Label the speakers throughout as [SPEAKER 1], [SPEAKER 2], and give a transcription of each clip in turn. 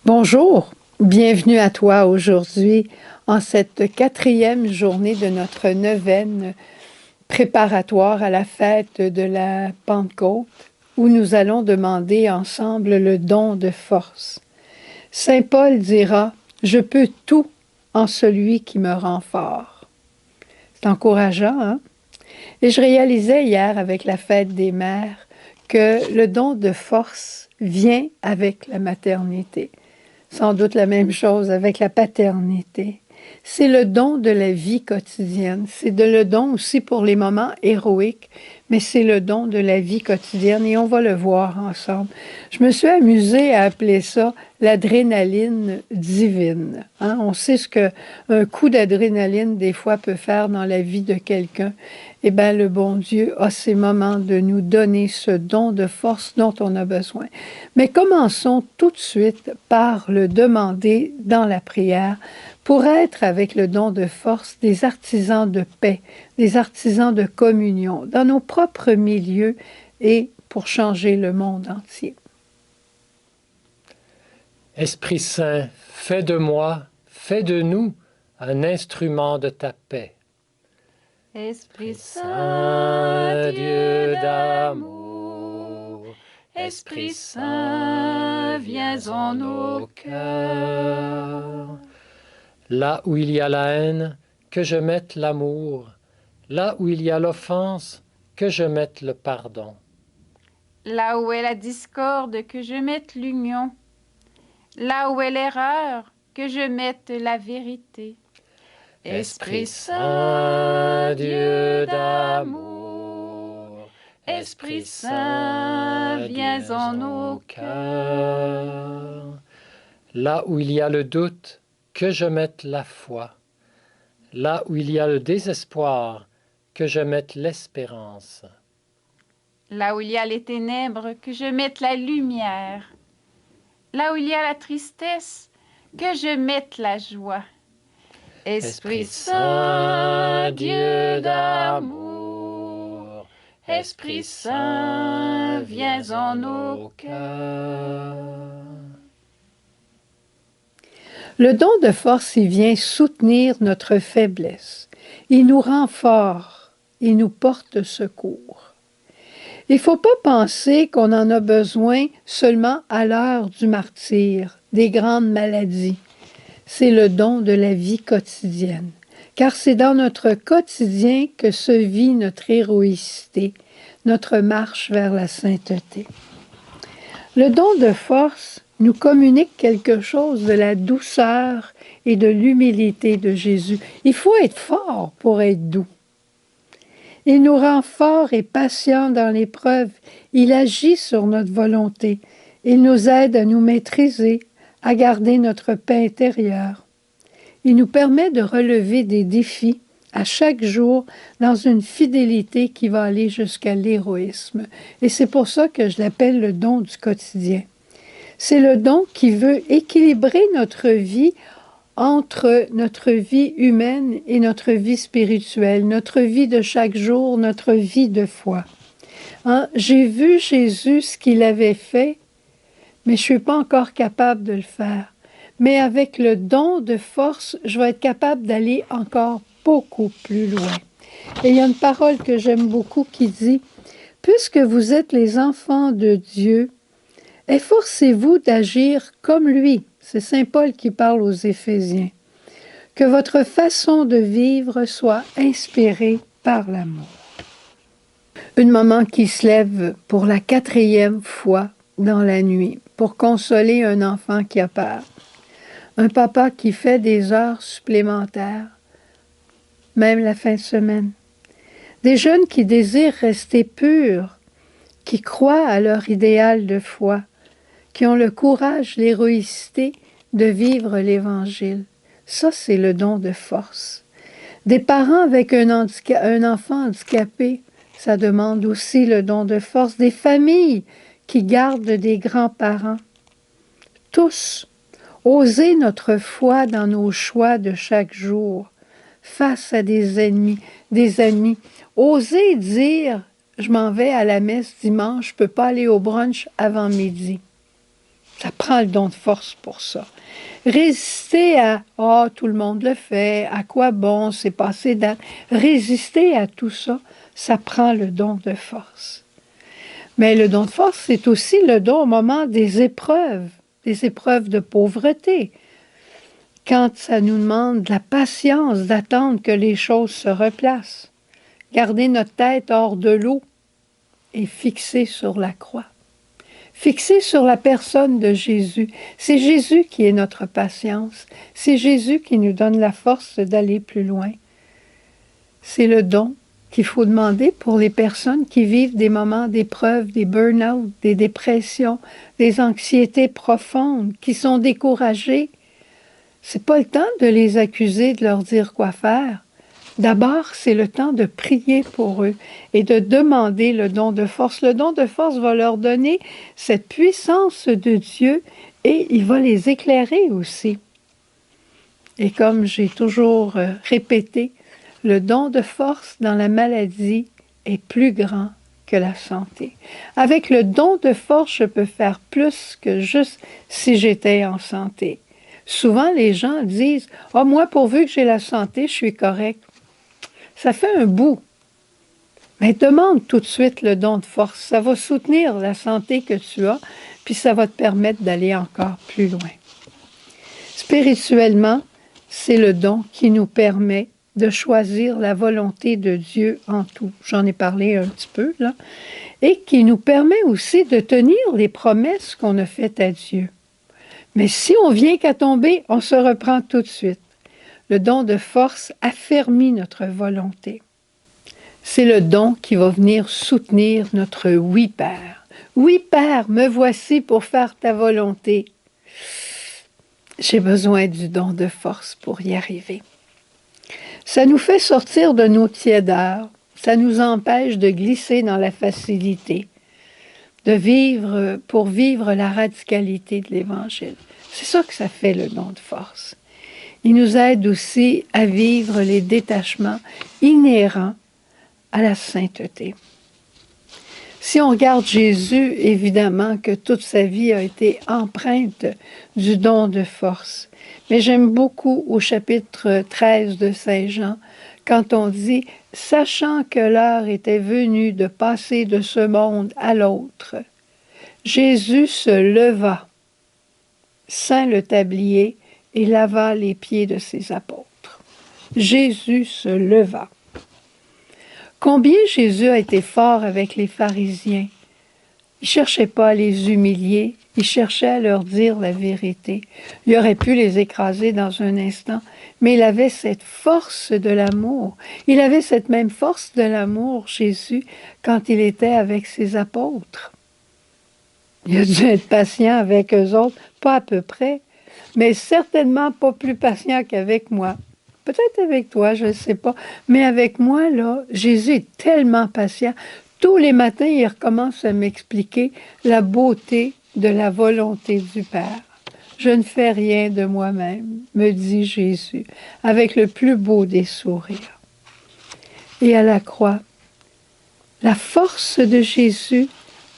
[SPEAKER 1] Bonjour, bienvenue à toi aujourd'hui en cette 4e journée de notre neuvaine préparatoire à la fête de la Pentecôte, où nous allons demander ensemble le don de force. Saint Paul dira « Je peux tout en celui qui me rend fort ». C'est encourageant, hein? Et je réalisais hier avec la fête des mères que le don de force vient avec la maternité. Sans doute la même chose avec la paternité. C'est le don de la vie quotidienne. C'est le don aussi pour les moments héroïques, mais c'est le don de la vie quotidienne et on va le voir ensemble. Je me suis amusée à appeler ça l'adrénaline divine. Hein? On sait ce qu'un coup d'adrénaline des fois peut faire dans la vie de quelqu'un. Eh bien, le bon Dieu a ces moments de nous donner ce don de force dont on a besoin. Mais commençons tout de suite par le demander dans la prière pour être avec le don de force des artisans de paix, des artisans de communion, dans nos propres milieux et pour changer le monde entier.
[SPEAKER 2] Esprit Saint, fais de moi, fais de nous un instrument de ta paix.
[SPEAKER 3] Esprit Saint, Dieu d'amour, Esprit Saint, viens en nos cœurs.
[SPEAKER 2] Là où il y a la haine, que je mette l'amour. Là où il y a l'offense, que je mette le pardon.
[SPEAKER 3] Là où est la discorde, que je mette l'union. Là où est l'erreur, que je mette la vérité. Esprit Saint, Dieu d'amour, Esprit Saint, viens en nos cœurs.
[SPEAKER 2] Là où il y a le doute, que je mette la foi. Là où il y a le désespoir, que je mette l'espérance.
[SPEAKER 3] Là où il y a les ténèbres, que je mette la lumière. Là où il y a la tristesse, que je mette la joie. Esprit Saint, Dieu d'amour, Esprit Saint, viens en nos cœurs.
[SPEAKER 1] Le don de force, il vient soutenir notre faiblesse. Il nous rend forts, il nous porte secours. Il ne faut pas penser qu'on en a besoin seulement à l'heure du martyre, des grandes maladies. C'est le don de la vie quotidienne, car c'est dans notre quotidien que se vit notre héroïcité, notre marche vers la sainteté. Le don de force nous communique quelque chose de la douceur et de l'humilité de Jésus. Il faut être fort pour être doux. Il nous rend forts et patients dans l'épreuve. Il agit sur notre volonté. Il nous aide à nous maîtriser, à garder notre paix intérieure. Il nous permet de relever des défis à chaque jour dans une fidélité qui va aller jusqu'à l'héroïsme. Et c'est pour ça que je l'appelle le don du quotidien. C'est le don qui veut équilibrer notre vie entre notre vie humaine et notre vie spirituelle, notre vie de chaque jour, notre vie de foi. Hein? J'ai vu Jésus, ce qu'il avait fait, mais je ne suis pas encore capable de le faire. Mais avec le don de force, je vais être capable d'aller encore beaucoup plus loin. Et il y a une parole que j'aime beaucoup qui dit « Puisque vous êtes les enfants de Dieu, efforcez-vous d'agir comme lui. » C'est Saint Paul qui parle aux Éphésiens. « Que votre façon de vivre soit inspirée par l'amour. » Une maman qui se lève pour la 4e fois dans la nuit pour consoler un enfant qui a peur. Un papa qui fait des heures supplémentaires, même la fin de semaine. Des jeunes qui désirent rester purs, qui croient à leur idéal de foi, qui ont le courage, l'héroïcité de vivre l'Évangile. Ça, c'est le don de force. Des parents avec un enfant handicapé, ça demande aussi le don de force. Des familles qui gardent des grands-parents. Tous, oser notre foi dans nos choix de chaque jour, face à des ennemis, des amis. Oser dire, je m'en vais à la messe dimanche, je ne peux pas aller au brunch avant midi. Ça prend le don de force pour ça. Résister à « Ah, tout le monde le fait, à quoi bon, c'est passé date ». Résister à tout ça, ça prend le don de force. Mais le don de force, c'est aussi le don au moment des épreuves de pauvreté. Quand ça nous demande de la patience d'attendre que les choses se replacent. Garder notre tête hors de l'eau et fixer sur la croix. Fixer sur la personne de Jésus. C'est Jésus qui est notre patience. C'est Jésus qui nous donne la force d'aller plus loin. C'est le don qu'il faut demander pour les personnes qui vivent des moments d'épreuve, des burn-out, des dépressions, des anxiétés profondes, qui sont découragées. C'est pas le temps de les accuser, de leur dire quoi faire. D'abord, c'est le temps de prier pour eux et de demander le don de force. Le don de force va leur donner cette puissance de Dieu et il va les éclairer aussi. Et comme j'ai toujours répété, le don de force dans la maladie est plus grand que la santé. Avec le don de force, je peux faire plus que juste si j'étais en santé. Souvent, les gens disent « Ah, moi, pourvu que j'ai la santé, je suis correct. » Ça fait un bout. Mais demande tout de suite le don de force. Ça va soutenir la santé que tu as, puis ça va te permettre d'aller encore plus loin. Spirituellement, c'est le don qui nous permet de choisir la volonté de Dieu en tout. J'en ai parlé un petit peu, là. Et qui nous permet aussi de tenir les promesses qu'on a faites à Dieu. Mais si on vient qu'à tomber, on se reprend tout de suite. Le don de force affermit notre volonté. C'est le don qui va venir soutenir notre « Oui, Père ». « Oui, Père, me voici pour faire ta volonté. » J'ai besoin du don de force pour y arriver. Ça nous fait sortir de nos tiédeurs. Ça nous empêche de glisser dans la facilité, pour vivre la radicalité de l'Évangile. C'est ça que ça fait le don de force. Il nous aide aussi à vivre les détachements inhérents à la sainteté. Si on regarde Jésus, évidemment que toute sa vie a été empreinte du don de force. Mais j'aime beaucoup au chapitre 13 de Saint Jean, quand on dit « Sachant que l'heure était venue de passer de ce monde à l'autre, Jésus se leva, ceint le tablier, et lava les pieds de ses apôtres. » Jésus se leva. Combien Jésus a été fort avec les pharisiens. Il ne cherchait pas à les humilier, il cherchait à leur dire la vérité. Il aurait pu les écraser dans un instant, mais il avait cette force de l'amour. Il avait cette même force de l'amour, Jésus, quand il était avec ses apôtres. Il a dû être patient avec eux autres, pas à peu près, mais certainement pas plus patient qu'avec moi. Peut-être avec toi, je ne sais pas. Mais avec moi, là, Jésus est tellement patient. Tous les matins, il recommence à m'expliquer la beauté de la volonté du Père. Je ne fais rien de moi-même, me dit Jésus, avec le plus beau des sourires. Et à la croix, la force de Jésus,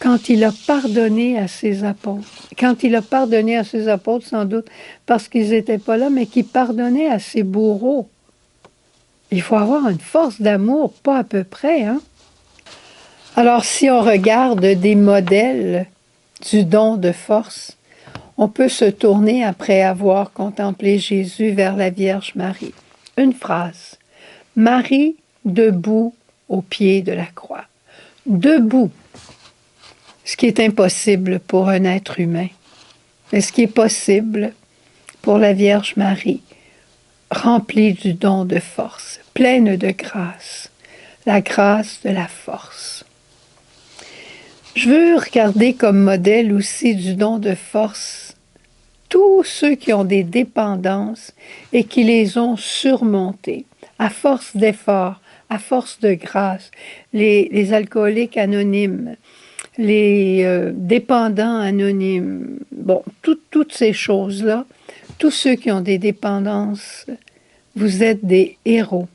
[SPEAKER 1] quand il a pardonné à ses apôtres. Quand il a pardonné à ses apôtres, sans doute parce qu'ils n'étaient pas là, mais qu'il pardonnait à ses bourreaux. Il faut avoir une force d'amour, pas à peu près, hein? Alors, si on regarde des modèles du don de force, on peut se tourner après avoir contemplé Jésus vers la Vierge Marie. Une phrase. Marie debout au pied de la croix. Debout. Ce qui est impossible pour un être humain, mais ce qui est possible pour la Vierge Marie, remplie du don de force, pleine de grâce, la grâce de la force. Je veux regarder comme modèle aussi du don de force tous ceux qui ont des dépendances et qui les ont surmontées, à force d'efforts, à force de grâce, les alcooliques anonymes, les dépendants anonymes, bon, toutes ces choses-là, tous ceux qui ont des dépendances, vous êtes des héros.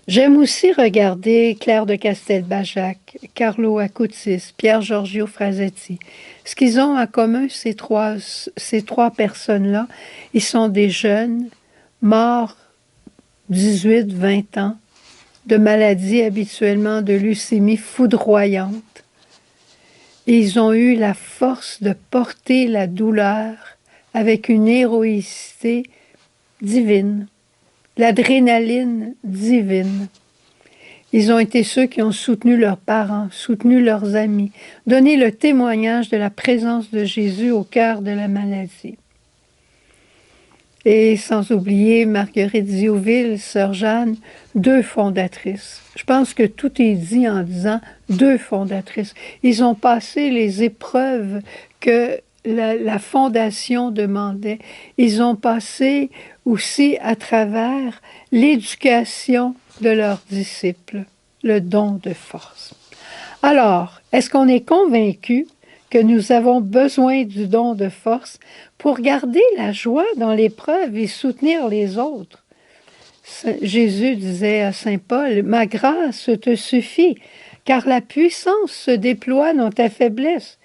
[SPEAKER 1] J'aime aussi regarder Claire de Castelbajac, Carlo Acutis, Pierre Giorgio Frasetti. Ce qu'ils ont en commun, ces trois personnes-là, ils sont des jeunes, morts 18, 20 ans, de maladies habituellement de leucémie foudroyante. Et ils ont eu la force de porter la douleur avec une héroïcité divine, l'adrénaline divine. Ils ont été ceux qui ont soutenu leurs parents, soutenu leurs amis, donné le témoignage de la présence de Jésus au cœur de la maladie. Et sans oublier Marguerite Ziouville, Sœur Jeanne, 2 fondatrices. Je pense que tout est dit en disant 2 fondatrices. Ils ont passé les épreuves que la fondation demandait. Ils ont passé aussi à travers l'éducation de leurs disciples, le don de force. Alors, est-ce qu'on est convaincu que nous avons besoin du don de force pour garder la joie dans l'épreuve et soutenir les autres? Jésus disait à saint Paul, « Ma grâce te suffit, car la puissance se déploie dans ta faiblesse. »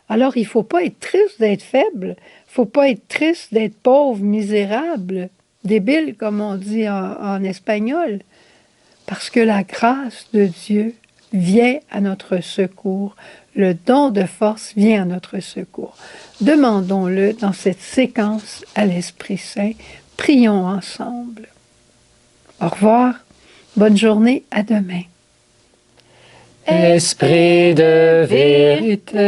[SPEAKER 1] Alors, il ne faut pas être triste d'être faible, il ne faut pas être triste d'être pauvre, misérable, débile, comme on dit en espagnol, parce que la grâce de Dieu vient à notre secours. Le don de force vient à notre secours. Demandons-le dans cette séquence à l'Esprit Saint. Prions ensemble. Au revoir. Bonne journée. À demain.
[SPEAKER 2] Esprit de vérité,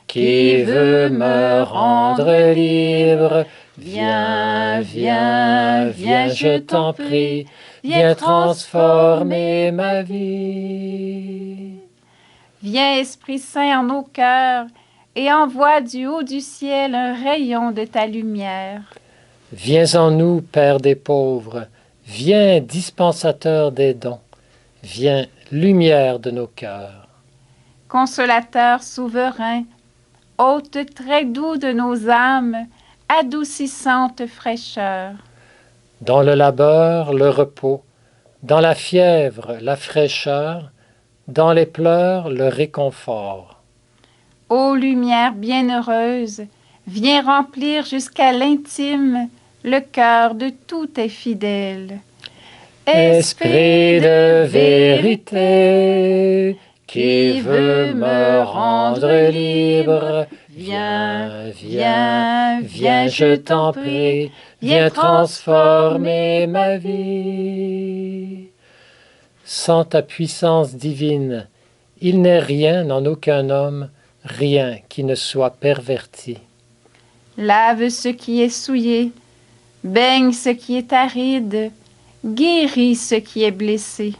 [SPEAKER 2] qui veut me rendre libre, viens, viens, viens, je t'en prie, viens transformer ma vie.
[SPEAKER 3] Viens, Esprit Saint, en nos cœurs, et envoie du haut du ciel un rayon de ta lumière.
[SPEAKER 2] Viens en nous, Père des pauvres, viens, dispensateur des dons, viens, lumière de nos cœurs.
[SPEAKER 3] Consolateur souverain, hôte très doux de nos âmes, adoucissante fraîcheur.
[SPEAKER 2] Dans le labeur, le repos, dans la fièvre, la fraîcheur, dans les pleurs, le réconfort.
[SPEAKER 3] Ô lumière bienheureuse, viens remplir jusqu'à l'intime le cœur de tous tes fidèles.
[SPEAKER 2] Esprit de vérité, qui veut me rendre libre, viens, viens, viens, je t'en prie, viens transformer ma vie. Sans ta puissance divine, il n'est rien en aucun homme, rien qui ne soit perverti.
[SPEAKER 3] Lave ce qui est souillé, baigne ce qui est aride, guéris ce qui est blessé.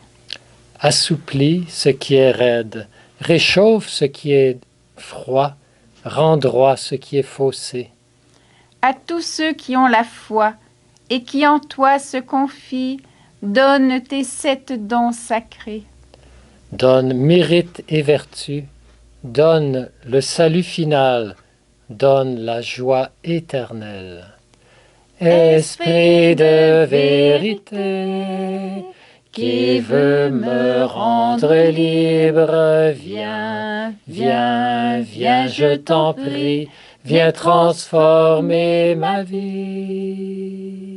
[SPEAKER 2] Assouplis ce qui est raide, réchauffe ce qui est froid, rend droit ce qui est faussé.
[SPEAKER 3] À tous ceux qui ont la foi et qui en toi se confient, donne tes 7 dons sacrés.
[SPEAKER 2] Donne mérite et vertu, donne le salut final, donne la joie éternelle. Esprit de vérité, qui veut me rendre libre, viens, viens, viens, je t'en prie, viens transformer ma vie.